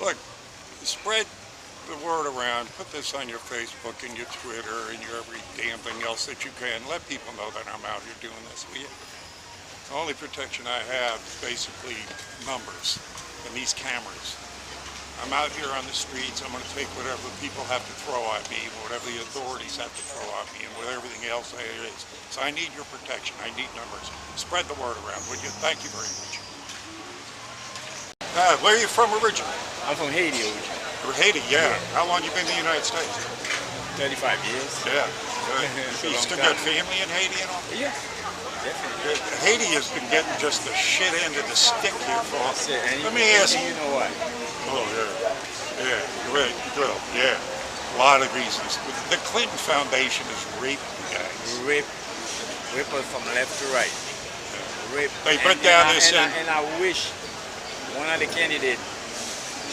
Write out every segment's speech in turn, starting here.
Look, spread the word around. Put this on your Facebook and your Twitter and your every damn thing else that you can. Let people know that I'm out here doing this. The only protection I have is basically numbers and these cameras. I'm out here on the streets. I'm going to take whatever people have to throw at me, whatever the authorities have to throw at me, and with everything else there is. So I need your protection. I need numbers. Spread the word around, would you? Thank you very much. Where are you from originally? I'm from Haiti originally. From Haiti, yeah. How long you been in the United States? 35 years. Yeah. You still got family in Haiti and all? Yeah, definitely. Haiti has been getting just the shit end of the stick here for all. Let me ask you. You know why? Oh, yeah. Yeah, right. Good. Yeah. A lot of reasons. The Clinton Foundation is raping the guys. Rape us from left to right. Rape. They put down this. And I wish one of the candidates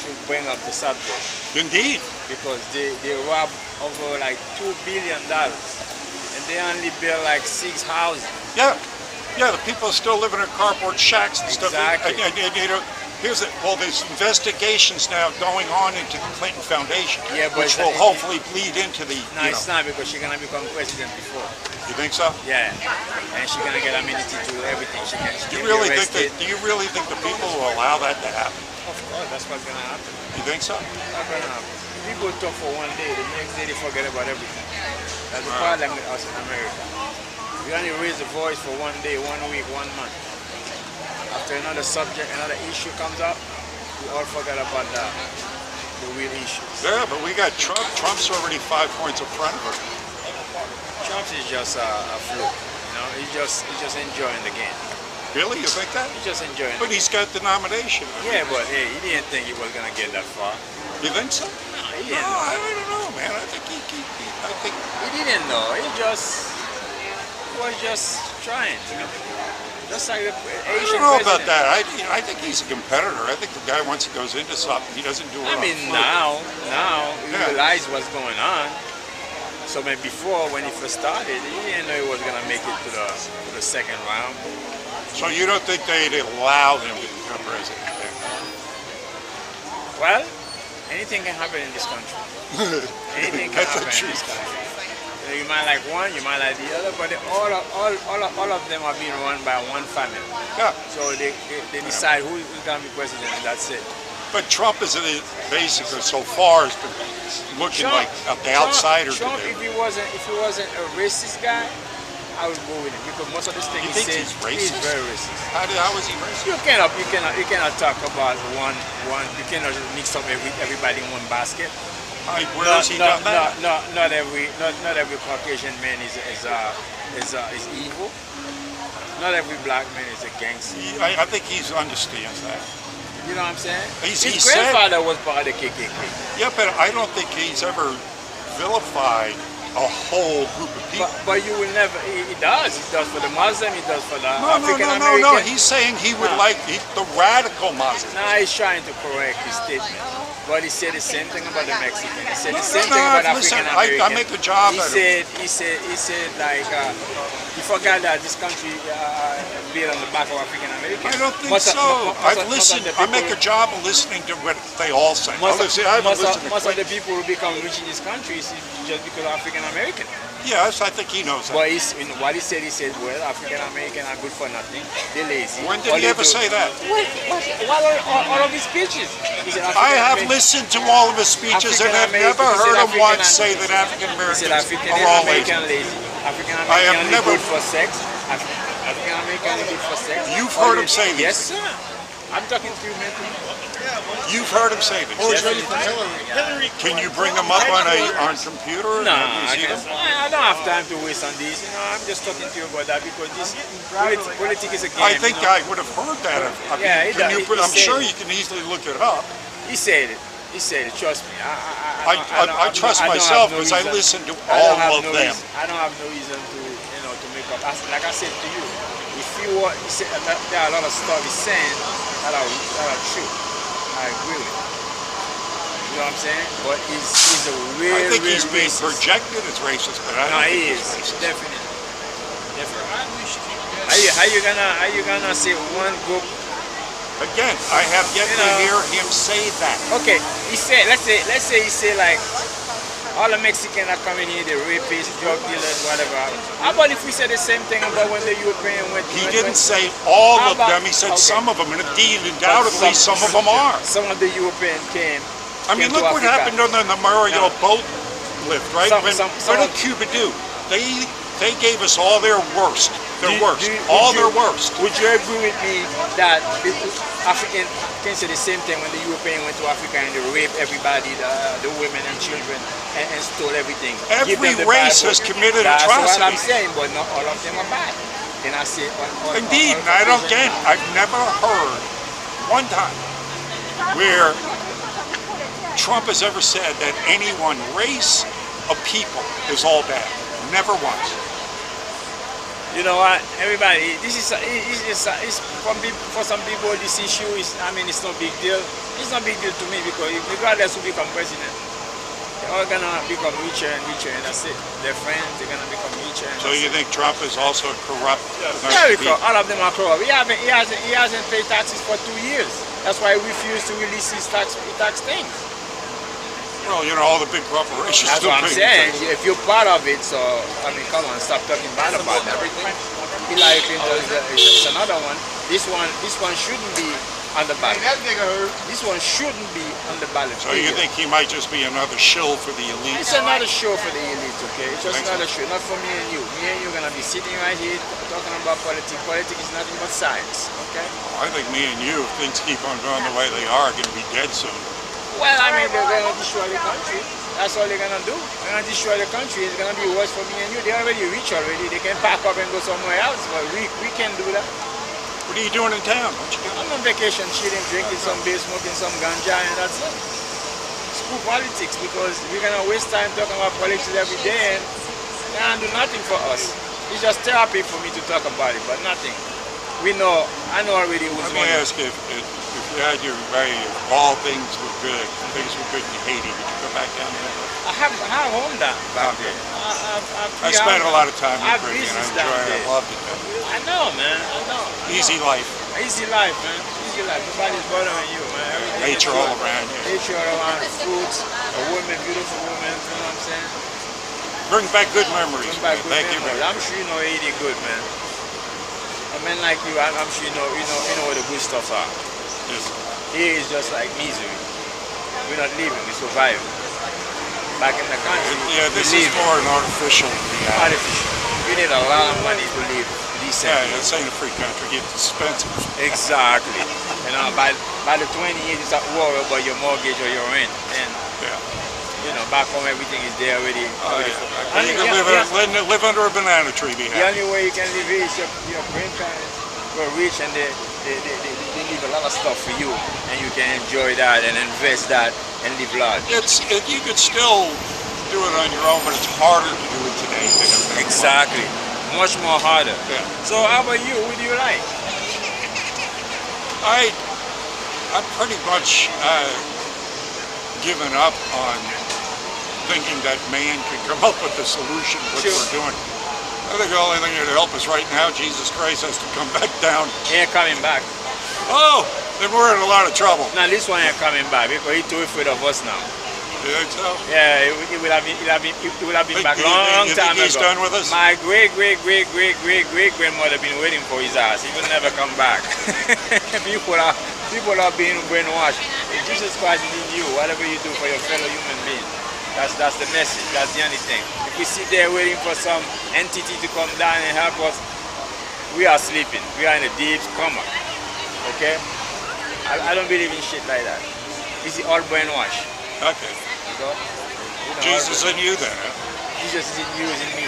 should bring up the subject. Indeed. Because they robbed over like $2 billion and they only built like 6 houses. Yeah. Yeah, the people are still living in cardboard shacks and stuff. Exactly. And, you know, here's it. Well, there's investigations now going on into the Clinton Foundation, yeah, but which will hopefully bleed into the. No, it's not, because she's gonna become president before. You think so? Yeah, and she's gonna get immunity to everything. Do you really think the people will allow that to happen? Of course, that's what's gonna happen. You think so? That's gonna happen. People talk for one day, the next day they forget about everything. That's the problem with us in America. We only raise the voice for one day, 1 week, 1 month. After another subject, another issue comes up, we all forget about the real issues. Yeah, but we got Trump. Trump's already 5 points in front of him. Trump is just a fluke, you know. He's just enjoying the game. Really, you think that? He's just enjoying. But he's got the nomination. Yeah, but hey, he didn't think he was gonna get that far. You think so? No, he didn't. No, I don't know, man. I think he didn't know. He was just trying, you know. Just like the Asian I don't know president. about that. I think he's a competitor. I think the guy, once he goes into something, he doesn't do it. I mean, now he realized what's going on. So maybe before, when he first started, he didn't know he was gonna make it to the second round. So you don't think they'd allow him to become president? Well, anything can happen in this country. Anything can happen in this country. You might like one, you might like the other, but all of them are being run by one family. Yeah. So they decide who's going to be president, and that's it. But Trump is basically, so far, has been looking like the outsider. Trump, if he wasn't a racist guy, I would go with him, because most of the things he says, he's racist? He's very racist. How is he racist? You cannot talk about one. You cannot mix up everybody in one basket. Where has he done that? Not every Caucasian man is evil. Not every black man is a gangster. I think he understands that. You know what I'm saying? His grandfather was part of the KKK. Yeah, but I don't think he's ever vilified a whole group of people. But you will never. He does. He does for the Muslim. He does for the African American. No. He's saying he would like the radical Muslims. Nah, he's trying to correct his statement. But he said the same thing about the Mexican. He said the same thing about African American. I make a job out of it. He said like he forgot that this country built on the back of African American. I don't think so. I've listened. I make a job of listening to what they all say. Most of the people who become rich in this country is just because of African American. Yes, I think he knows that. But what he said, well, African American are good for nothing. They're lazy. When did he ever say that? All of his speeches. He said I have listened to all of his speeches and I've never heard him once say that African Americans are all lazy. African American are good for sex. African American are good for sex. You've heard him say this? Yes, sir. I'm talking to you, man. You've heard him say this. Yes. Can you bring him up on computer? No, I don't have time to waste on this. You know, I'm just talking to you about that because this politics is a game. I think I would have heard that. I'm sure you can easily look it up. He said it. He said it. Trust me. I trust myself because I listen to all of them. I don't have no reason to make up. Like I said to you, he said there are a lot of stuff he's saying that are true. I agree with it. You know what I'm saying? But he's a real, I think he's being racist. projected as racist, but I don't think he's racist. Definitely. How you gonna say one group Again, I have yet You to know. hear him say that. Okay, he said, let's say he said like, all the Mexicans are coming here, the rapists, drug dealers, whatever. How about if we say the same thing about when the European went? He didn't say all How of about- them. He said okay. some of them, and indeed, undoubtedly, some of them are. Some of the Europeans came. I mean, came look to what Africa. happened on the Mario boat lift, right? Some- When, some- what some- did Cuba do? They gave us all their worst. Their worst. Would Their you- worst. Would you agree with me that African can say the same thing when the European went to Africa and they raped everybody, the women and children, and stole everything? Give Every them the race Bible. has committed That's what I'm atrocities. saying, but not all of them are bad. And I say, Indeed, and I don't get it. I've never heard one time where Trump has ever said that any one race of people is all bad. Never once. You know what, everybody, this is for some people this issue is, I mean, it's no big deal. It's no big deal to me because regardless who become president, they're all gonna become richer and richer, and that's it. Their friends, they're gonna become richer. And So you think Trump is also corrupt? Yeah, because all of them are corrupt. He hasn't paid taxes for 2 years. That's why he refused to release his tax things. Well, you know, all the big corporations. That's still what I'm pay saying. taxes. If you're part of it, so I mean, come on, stop talking bad about that. Hillary Clinton is another one. This one shouldn't be on the ballot. This one shouldn't be on the ballot. So you think he might just be another shill for the elite? It's another show for the elite, okay? It's just Think so? another show, not for me and you. Me and you are gonna be sitting right here talking about politics. Politics is nothing but science, okay? I think me and you, if things keep on going the way they are going to be dead soon. Well, I mean, they're gonna destroy the country. That's all they're gonna do. They're gonna destroy the country. It's gonna be worse for me and you. They're already rich already. They can pack up and go somewhere else, but we can't do that. What are you doing in town? What you doing? I'm on vacation, chilling, drinking some beer, smoking some ganja, and that's it. Screw politics, because we're gonna waste time talking about politics every day and they're gonna do nothing for us. It's just therapy for me to talk about it, but nothing. I know already who's Let me winning. ask you, if you had your way, if all things were good in Haiti, would you go back down there? I have home down back Okay. there. I spent a lot of time I have in Caribbean. I business down enjoy it. I there. loved it. I know, man. I know. Easy life. Easy life, man. Easy life. Nobody's bothering you, man. Everything is Nature all good. around you. Nature all around. Fruits, a woman, beautiful woman. You know what I'm saying? Bring back good memories. Bring back man. good Thank you. memories. I'm sure you know Haiti good, man. A man like you, I'm sure you know what the good stuff are. Yes. Here is just like misery. We're not living, we're surviving. Back in the country, Yeah, this is more an artificial reality. artificial. You need a lot of money to live decent. Yeah, this ain't a free country. It's expensive. Exactly. You know, by the 20 years, you start worrying about your mortgage or your rent. And, Yeah. you know, back home, everything is there already. Oh, already. yeah. And You the- can live under a banana tree. Be The happy. only way you can live here is your grandparents were rich and they leave a lot of stuff for you, and you can enjoy that and invest that and live large. You could still do it on your own, but it's harder to do it today than it was. Exactly. Much more harder. Yeah. So how about you? Who do you like? I'm pretty much given up on thinking that man can come up with a solution to what Sure. we're doing. I think the only thing that'll help us right now, Jesus Christ has to come back down. He ain't coming back. Oh, then we're in a lot of trouble. Now this one ain't coming back because he's too afraid of us now. You think so? Yeah, it would have been back You long think time he's ago. done with us? My great grandmother been waiting for his ass. He will never come back. people are being brainwashed. If Jesus Christ is in you, whatever you do for your fellow human being, that's the message. That's the only thing. If we sit there waiting for some entity to come down and help us, we are sleeping. We are in a deep coma. Okay? I don't believe in shit like that. It's all brainwash. Okay. You know, Jesus in you then, huh? Jesus is in you, is in me.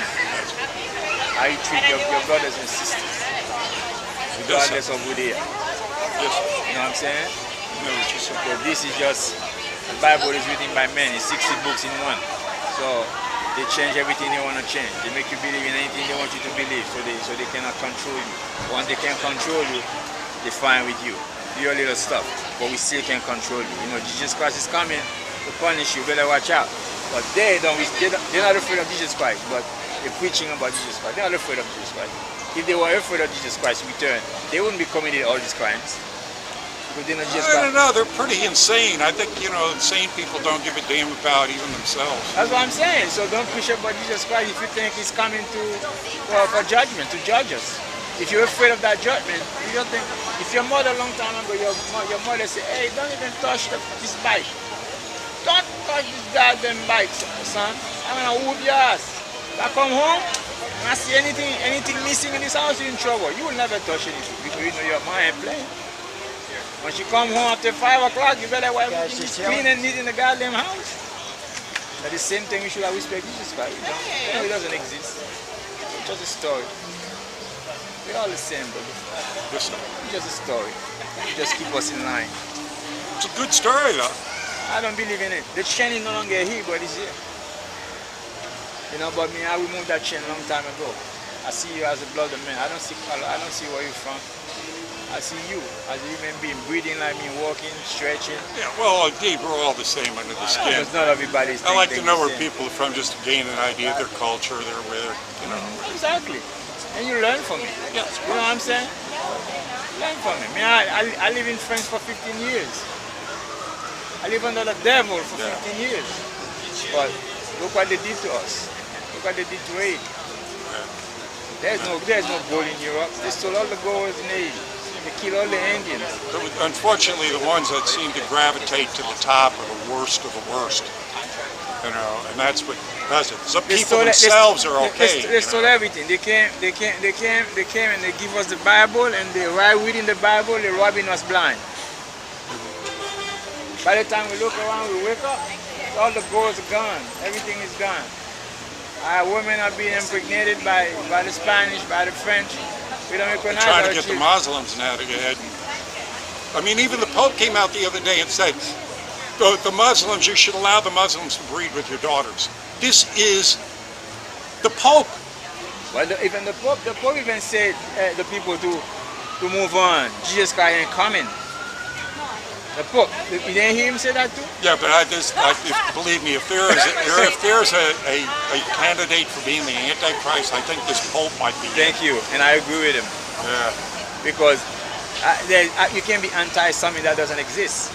How you treat your brothers and sisters, regardless of who they are. Yes. You know what I'm saying? I know what you're saying. Because this is just, the Bible is written by men. It's 60 books in one. So they change everything they want to change. They make you believe in anything they want you to believe, so they cannot control you. Once they can control you, they're fine with you. Do your little stuff, but we still can control you. You know, Jesus Christ is coming to punish you. Better watch out. But they're not afraid of Jesus Christ, but they're preaching about Jesus Christ. They're not afraid of Jesus Christ. If they were afraid of Jesus Christ's return, they wouldn't be committing all these crimes. Because they not just I don't know, they're pretty insane. I think, insane people don't give a damn about even themselves. That's what I'm saying. So don't push about Jesus Christ if you think he's coming for judgment, to judge us. If you're afraid of that judgment, you don't think, if your mother a long time ago, your mother say, hey, don't even touch this bike. Don't touch this goddamn bike, son. I'm gonna whoop your ass. If I come home, and I see anything missing in this house, you're in trouble. You will never touch anything because you know your mind ain't playing. When you come home after 5 o'clock, you better wipe everything is clean and neat in the goddamn house. That's the same thing we should have respect Jesus Christ. You know, it doesn't exist. It's just a story. We're all the same, brother. It's just a story. You just keep us in line. It's a good story, though. I don't believe in it. The chain is no longer here, but it's here. But me, I removed that chain a long time ago. I see you as a blood man. I don't see color. I don't see where you're from. I see you as a human being, breathing like me, walking, stretching. Yeah, well, indeed, we're all the same under the skin. Because not everybody's. I like to know where people are from just to gain an idea of their culture, Exactly. And you learn from it. Yes. You know what I'm saying? Learn from it. I live in France for 15 years. I live under the devil for 15 years. But look what they did to us. Look what they did to Haiti. There's no gold in Europe. They stole all the gold in Haiti. They killed all the Indians. Unfortunately, the ones that seem to gravitate to the top are the worst of the worst. And that's what does it. Some people themselves are okay. They stole everything. They came and they give us the Bible, and they right reading the Bible, they're robbing us blind. By the time we look around, we wake up, all the gold is gone. Everything is gone. Women are being impregnated by the Spanish, by the French. We don't recognize trying to our get the children. Muslims now to get ahead. I mean, even the Pope came out the other day and said, the Muslims, you should allow the Muslims to breed with your daughters. This is the Pope. Well, even the Pope even said the people to move on. Jesus Christ ain't coming. The Pope, you didn't hear him say that too? Yeah, but believe me, if there's a candidate for being the Antichrist, I think this Pope might be. Thank you, and I agree with him. Yeah. Because you can't be anti-something that doesn't exist.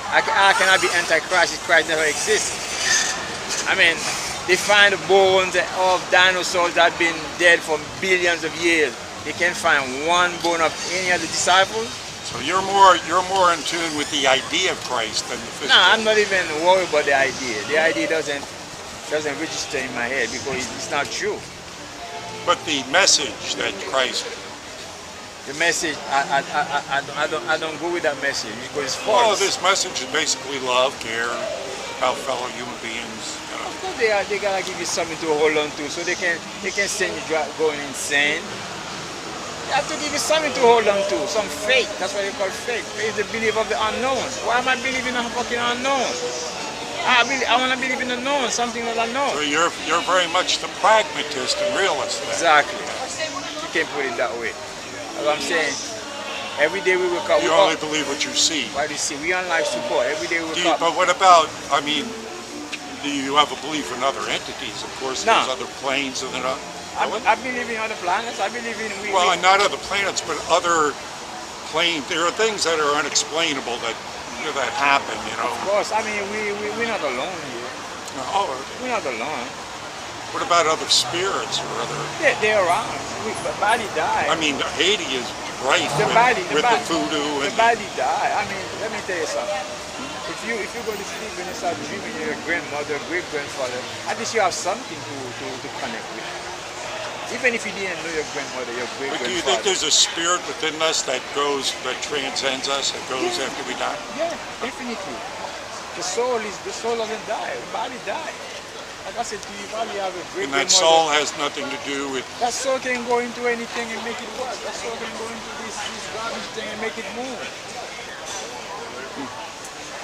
I cannot be anti-Christ if Christ never exists. I mean, they find the bones of dinosaurs that have been dead for billions of years. They can't find one bone of any of the disciples. So you're more in tune with the idea of Christ than the physical. No, I'm not even worried about the idea. The idea doesn't register in my head because it's not true. But the message that Christ. The message, I don't go with that message because it's false. Well, this message is basically love, care about fellow human beings. Of course they gotta give you something to hold on to, so they can send you going insane. You have to give you something to hold on to, some faith. That's what you call faith. Faith is the belief of the unknown. Why am I believing in a fucking unknown? I want to believe in the known, something that I know. So you're very much the pragmatist and realist. Then. Exactly. You can't put it that way. That's what I'm saying. Every day we wake up. You only believe what you see. What do you see? We on life support. Every day we wake up. But what about? I mean, do you have a belief in other entities? Of course, there's other planes and then. I believe in other planets. I believe in. Well, not other planets, but other planes. There are things that are unexplainable that happen. Of course. I mean, we're not alone here. No, we're not alone. What about other spirits or other? They're around. The body died. I mean, Haiti is rife with the voodoo. The body died. I mean, let me tell you something. If you go to sleep and you start dreaming your grandmother, great grandfather, at least you have something to connect with. Even if you didn't know your grandmother, your great grandfather. Do you think there's a spirit within us that transcends us, that goes after we die? Yeah, definitely. The soul doesn't die. The body dies. Like I said to you, probably have a great grandmother. And that soul has nothing to do with. That soul can go into anything and make it work. That soul can go into this garbage thing and make it move.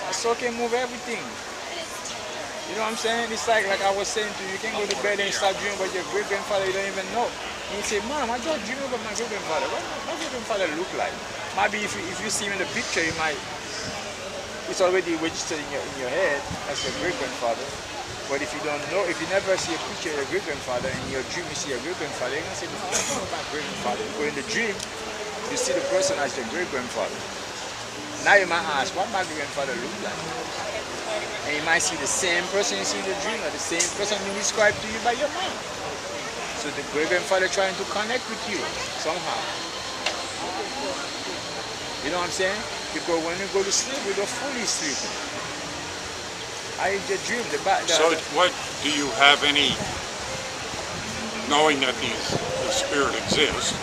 That soul can move everything. You know what I'm saying? It's like I was saying to you, you can go to bed and start dreaming about your great-grandfather you don't even know. And you say, Mom, I just dreamed about my great-grandfather. What does my great-grandfather look like? Maybe if you see him in the picture, it's already registered in your head as your great-grandfather. But if you don't know, if you never see a picture of your great-grandfather and in your dream you see your great-grandfather, you're going to say, no, I don't know about my great-grandfather. But in the dream, you see the person as your great-grandfather. Now you might ask, what my grandfather looked like? And you might see the same person you see in the dream, or the same person being described to you by your mom. So the great grandfather trying to connect with you somehow. You know what I'm saying? Because when you go to sleep, you don't fully sleep. I just dream So what, do you have any, knowing that the spirit exists,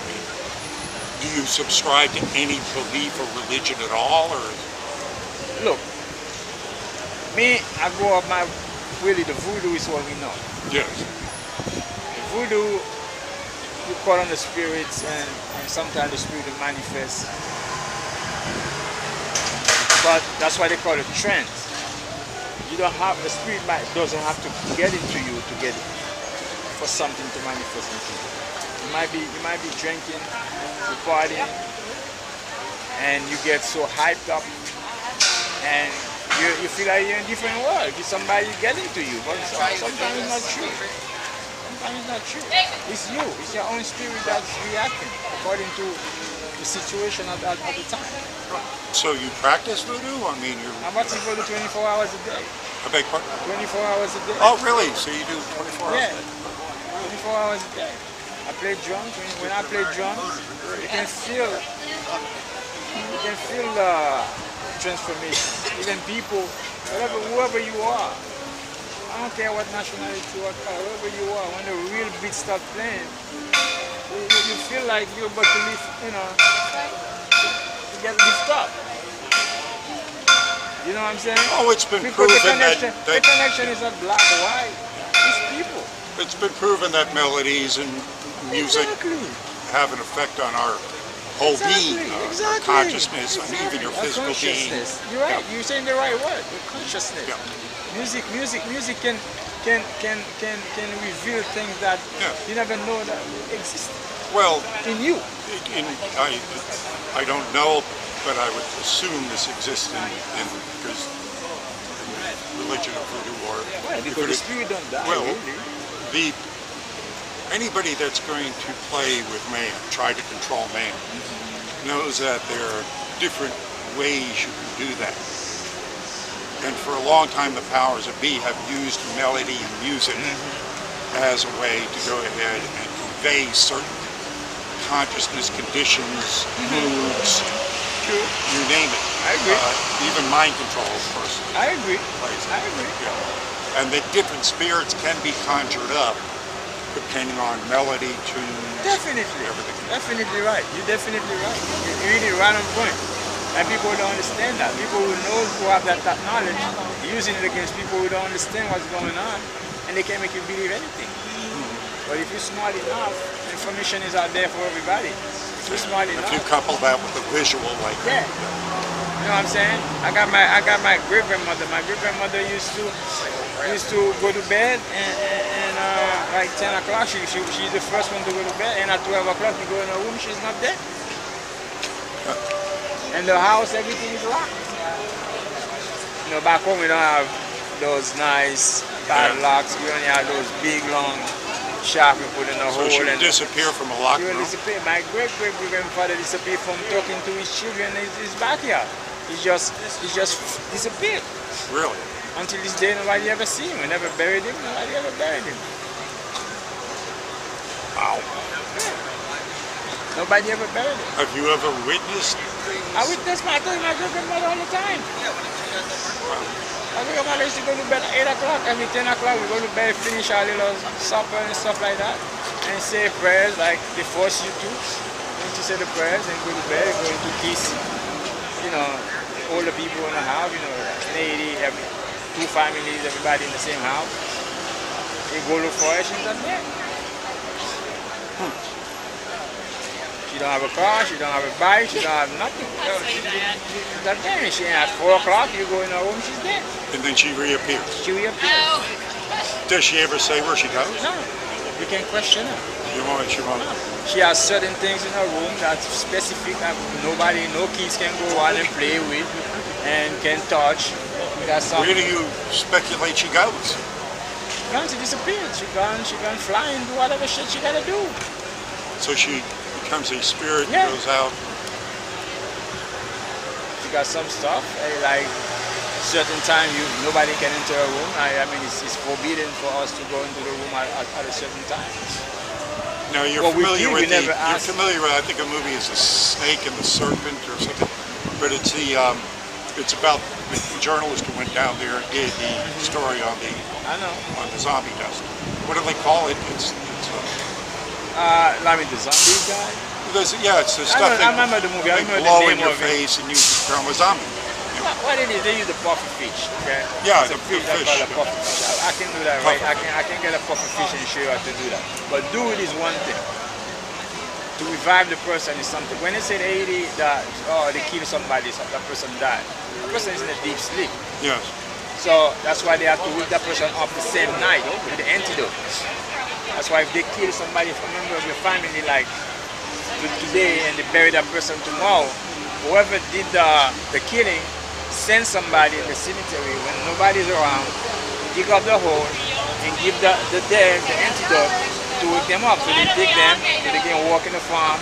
do you subscribe to any belief or religion at all, or? Look, me, I grew up, really the voodoo is what we know. Yes. Voodoo, you call on the spirits, and sometimes the spirit will manifest. But that's why they call it trance. You don't have, the spirit doesn't have to get into you to get it, for something to manifest into you. You might be drinking, you partying, and you get so hyped up, and you feel like you're in a different world. Somebody get into you, but sometimes it's not true. Sometimes it's not true. It's you. It's your own spirit that's reacting according to the situation at the time. So you practice voodoo? I mean, How much you go to 24 hours a day? I beg pardon? 24 hours a day. Oh, really? So you do 24 hours Yeah, a day? 24 hours a day. I play drums. When I play drums, you can feel the transformation. Even people, whoever you are, I don't care what nationality or whoever you are, when the real beat start playing, you feel like you're about to lift, to get lift up. You know what I'm saying? Oh, it's been Because proven the connection is not black or white. It's people. It's been proven that melodies and music have an effect on our whole being, our consciousness, and even your physical being. You're right. Yeah. You're saying the right word. The consciousness. Yeah. Music can reveal things that you never know that exist Well, in you. I don't know, but I would assume this exists in because in religion of voodoo or Why? Because the spirit don't die. well, really. anybody that's going to play with man, try to control man, knows that there are different ways you can do that. And for a long time, the powers that be have used melody and music as a way to go ahead and convey certain consciousness conditions, moods, you name it. I agree. Even mind control, of course. I agree. Plays I agree. Yeah. And that different spirits can be conjured up depending on melody, tunes, Definitely. everything. Definitely right. You're definitely right. You're really right on point. And people don't understand that. People who have that knowledge, using it against people who don't understand what's going on, and they can make you believe anything. But if you're smart enough, information is out there for everybody. If you're smart enough. If you couple that with the visual, like yeah. You know what I'm saying? I got my great grandmother. My great grandmother used to go to bed and like 10 o'clock she's the first one to go to bed, and at 12 o'clock you go in her room, she's not there. And the house, everything is locked. Back home we don't have those nice padlocks. We only have those big long sharp we put in a hole. so she would and disappear from a locked he will room. disappear. My great-great-grandfather disappeared from talking to his children in his backyard. He just disappeared. Really? Until this day, nobody ever seen him. We never buried him. Nobody ever buried him. Wow. Nobody ever buried him. Have you ever witnessed? I witness my great-grandmother all the time. My grandmother used to go to bed at 8 o'clock. Every 10 o'clock, we go to bed, finish our little supper and stuff like that, and say prayers like they force you to. And to say the prayers and go to bed, go into peace. All the people in the house, in Haiti, two families, everybody in the same house. They go look for her, she's not there. She don't have a car, she don't have a bike, she don't have nothing. She's not there. She at 4 o'clock, you go in her room, she's there. And then she reappears. She reappears. Does she ever say where she goes? No, you can question her. She won't. She has certain things in her room that's specific that no kids can go on and play with and can touch. Where do you speculate she goes? She disappeared. She gone fly and do whatever shit she gotta do. So she becomes a spirit Yeah. and goes out. She got some stuff like certain time nobody can enter a room. I mean it's forbidden for us to go into the room at a certain time. Now you're But with familiar you, with we never you're asked. familiar with, I think a movie is The Snake and the Serpent or something, but it's it's about the journalist who went down there and did the story on I know. the zombie dust. What do they call it? I mean the zombie guy. Yeah, it's the stuff I remember the movie. I they remember blow the in name your of it. face and you become a zombie. What it is, they use the puffer fish. Okay. Yeah, It's the a fish that's fish. called a puffer fish. I can do that, right? I can get a puffer fish and show you how to do that. But do it is one thing. To revive the person is something. When they say in Haiti that they kill somebody, so that person died, the person is in a deep sleep. Yes. So that's why they have to wake that person up the same night with the antidote. That's why if they kill somebody, if a member of your family, like today, and they bury that person tomorrow, whoever did the killing, send somebody in the cemetery when nobody's around, dig up the hole, and give the dead the antidote to wake them up. So they dig them, so they can walk in the farm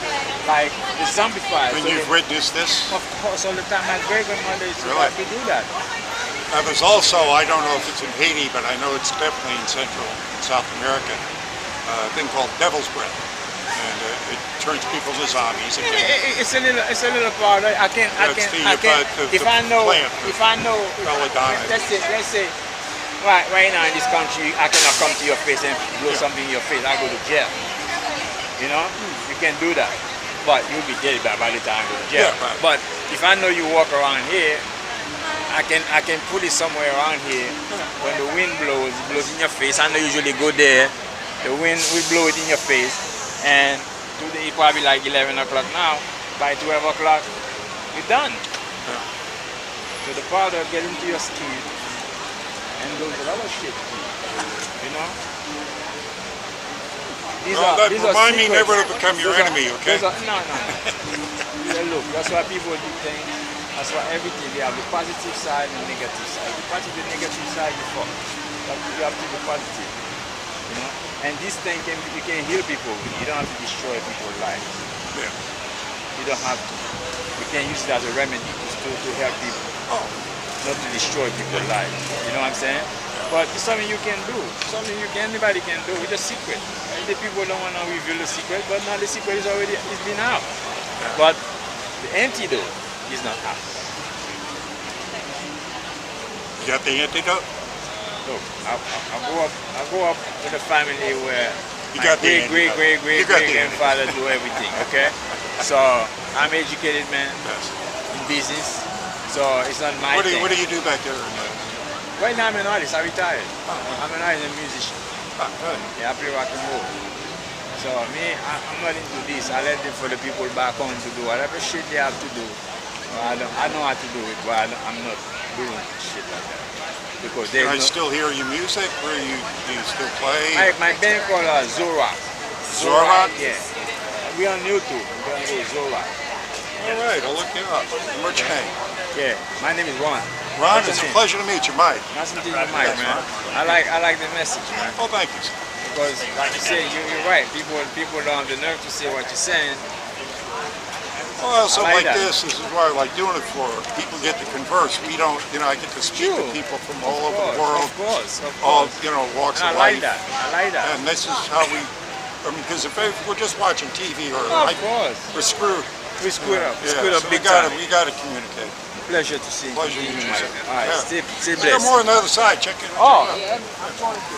like the zombified. And So you've witnessed this? of course, all the time. My great-grandmother used to have to do that. Now there's also, I don't know if it's in Haiti, but I know it's definitely in Central and South America, a thing called devil's breath. And it turns people into zombies. It's a little part. I can. If I know, Belladonna. let's say, right now in this country, I cannot come to your face and blow something in your face. I go to jail. You know, you can do that, but you'll be dead by the time you go to jail. Yeah, right. But if I know you walk around here, I can put it somewhere around here. When the wind blows, it blows in your face. I know you usually go there. The wind will blow it in your face. And today it's probably like 11 o'clock now. By 12 o'clock, you're done. Yeah. So the powder get into your skin and does a lot of shit to you. You know? These are Remind me secrets. never to become your enemy, okay? No. Yeah, look, that's why people do things. That's why everything, they have the positive side and the negative side. If you pass the negative side, you fuck. You have to be positive. You know? And this thing you can heal people with. You don't have to destroy people's lives. Yeah. You don't have to. You can use it as a remedy to help people. Not to destroy people's lives. You know what I'm saying? But it's something you can do. Something anybody can do with a secret. And the people don't want to reveal the secret, but now the secret is already been out. But the antidote is not out. You got the antidote? Look, I grew up in a family where You my got the antidote. You got the grandfather do everything, okay? So I'm educated man Yes. in business, so it's not my What thing. do you do back there? Right now I'm an artist, I retired. I'm an artist and musician. Good. Yeah, I play rock and roll. So me, I'm not into this. I let it for the people back home to do whatever shit they have to do. I know how to do it, but I'm not doing shit like that. Because Can I there's still hear your music? Where do you still play? my band called Zora. Zora? Yeah. We on YouTube. We're gonna go Zora. All right, I'll look you up. What's your name? Yeah. My name is Ron. Ron, What's it's a your name? pleasure to meet you, Mike. Nice to meet you, Mike, man. I like the message, man. Oh, thank you. Because like you said, you're right. People don't have the nerve to say what you're saying. Well, so I like like that. this is why I like doing it for. People get to converse. We don't, I get to speak to Sure. people from all over the world, Of course. all, walks And of I like life. that. I like that. And this is how because if we're just watching TV or Of course. we're screwed. We screwed up. We Yeah, screwed up so big time. we gotta communicate. Pleasure to see you. Pleasure to meet you, Mike. sir. All right. Yeah. Stay I got blessed. more on the other side. Check it out. Oh, yeah, I'm going to.